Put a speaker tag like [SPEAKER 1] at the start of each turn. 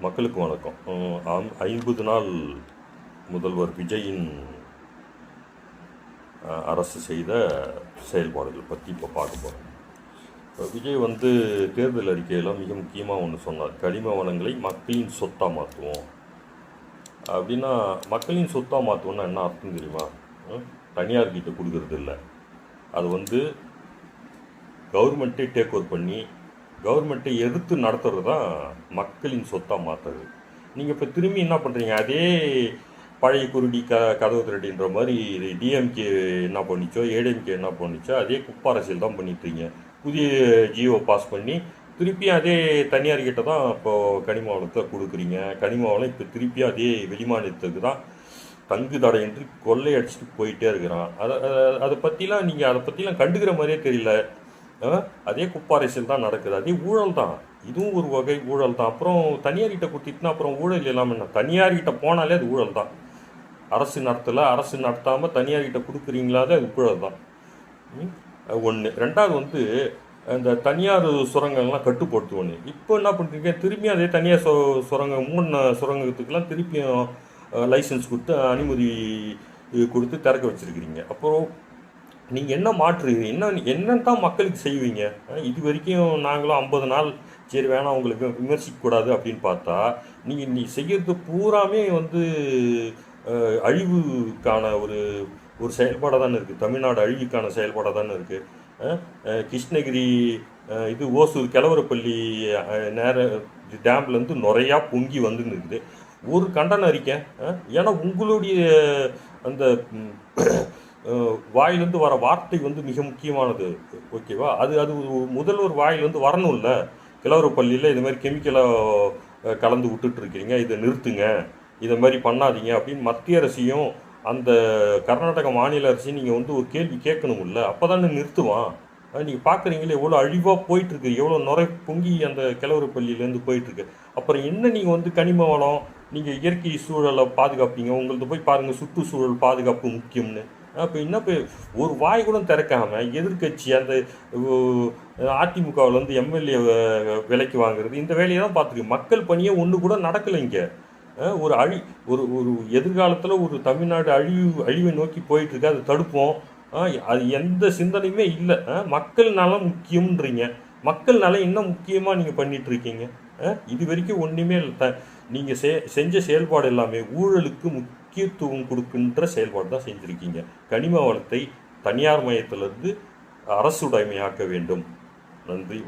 [SPEAKER 1] மக்களுக்கு வணக்கம். 50 நாள் முதல்வர் விஜயின் அரசு செய்த செயல்பாடுகள் பற்றி இப்போ பார்க்க போகிறோம். இப்போ விஜய் தேர்தல் அறிக்கையில் மிக முக்கியமாக ஒன்று சொன்னார். கனிம வளங்களை மக்களின் சொத்தாக மாற்றுவோம் அப்படின்னா, மக்களின் சொத்தாக மாற்றுவோம்னா என்ன அர்த்தம் தெரியுமா? தனியார்கிட்ட கொடுக்கறது இல்லை, அது கவர்மெண்ட்டே டேக் ஓவர் பண்ணி கவர்மெண்ட்டை எதிர்த்து நடத்துறது தான் மக்களின் சொத்தாக மாற்றுறது. நீங்கள் இப்போ திரும்பி என்ன பண்ணுறீங்க? அதே பழைய குருடி கதவு திருடின்ற மாதிரி டிஎம்கே என்ன பண்ணிச்சோ, ஏடிஎம்கே என்ன பண்ணிச்சோ, அதே குப்ப அரசியல் தான் பண்ணிட்டுருங்க. புதிய ஜியோ பாஸ் பண்ணி திருப்பியும் அதே தனியார்கிட்ட தான் இப்போது கனிம வளத்தை கொடுக்குறீங்க. கனிம வளம் இப்போ திருப்பியும் அதே வெளிமாநிலத்துக்கு தான் தங்கு தடையின்றி கொள்ளை அடிச்சுட்டு போயிட்டே இருக்கிறான். அதை பற்றிலாம் கண்டுக்கிற மாதிரியே தெரியல. அதே குப்ப அரசியல் தான் நடக்குது, அதே ஊழல் தான், இதுவும் ஒரு வகை ஊழல் தான். அப்புறம் தனியார்கிட்ட கொடுத்துட்டுனா அப்புறம் ஊழல் இல்லாமல் என்ன? தனியார்கிட்ட போனாலே அது ஊழல் தான். அரசு நடத்தாமல் தனியார்கிட்ட கொடுக்குறீங்களாதே அது ஊழல் தான். ஒன்று. ரெண்டாவது இந்த தனியார் சுரங்கங்கள்லாம் கட்டுப்படுத்து ஒன்று. இப்போ என்ன பண்ணுறீங்க? திரும்பியும் அதே தனியார் சுரங்கத்துக்கெல்லாம் திருப்பியும் லைசன்ஸ் கொடுத்து அனுமதி கொடுத்து திறக்க வச்சுருக்கிறீங்க. அப்புறம் நீங்கள் என்ன மாற்றுறீங்க? என்னன்னு தான் மக்களுக்கு செய்வீங்க? இது வரைக்கும் நாங்களும் 50 நாள் சரி வேணாம் உங்களுக்கு விமர்சிக்கக்கூடாது அப்படின்னு பார்த்தா, நீ செய்கிறது பூராமே அழிவுக்கான ஒரு செயல்பாடாக தானே இருக்குது. தமிழ்நாடு அழிவுக்கான செயல்பாடாக தானே இருக்குது. கிருஷ்ணகிரி ஓசூர் கிழவரப்பள்ளி டேம்லேருந்து நிறையா பொங்கி வந்துன்னு இருக்குது. ஒரு கண்டன அறிக்கை. ஏன்னா உங்களுடைய அந்த வாயிலிருந்து வர வார்த்தை மிக முக்கியமானது. ஓகேவா? அது முதல்வர் வாயிலிருந்து வரணும் இல்லை. கிழவரப்பள்ளியில் இது மாதிரி கெமிக்கலை கலந்து விட்டுட்ருக்கீங்க, இதை நிறுத்துங்க, இதை மாதிரி பண்ணாதீங்க அப்படின்னு மத்திய அரசையும் அந்த கர்நாடக மாநில அரசையும் நீங்கள் ஒரு கேள்வி கேட்கணும் இல்லை. அப்போ தானே நிறுத்துவான். நீங்கள் பார்க்குறீங்களே எவ்வளோ அழிவாக போயிட்டுருக்கு, எவ்வளோ நுரை பொங்கி அந்த கிழவரப்பள்ளியிலேருந்து போயிட்டுருக்கு. அப்புறம் என்ன நீங்கள் கனிம வளம், நீங்கள் இயற்கை சூழலை பாதுகாப்பீங்க. உங்களது போய் பாருங்கள், சுற்றுச்சூழல் பாதுகாப்பு முக்கியம்னு. இப்போ என்ன ஒரு வாய் கூட திறக்காமல் எதிர்கட்சி அந்த அதிமுகவில் எம்எல்ஏ விலைக்கு வாங்குறது, இந்த வேலையை தான் பார்த்துருக்கு. மக்கள் பணியே ஒன்று கூட நடக்கலை இங்கே. ஒரு எதிர்காலத்தில் ஒரு தமிழ்நாடு அழிவை நோக்கி போயிட்டுருக்கு, அதை தடுப்போம். அது எந்த சிந்தனையுமே இல்லை. மக்கள் நலம் முக்கியம்ன்றீங்க. மக்கள் நலம் என்ன முக்கியமாக நீங்கள் பண்ணிகிட்ருக்கீங்க? இது வரைக்கும் ஒன்றுமே இல்லை. நீங்கள் செஞ்ச செயல்பாடு எல்லாமே ஊழலுக்கு முக்கியத்துவம் கொடுக்கின்ற செயல்பாடு தான் செஞ்சுருக்கீங்க. கனிம வளத்தை தனியார் மயத்திலிருந்து அரசுடைமையாக்க வேண்டும். நன்றி.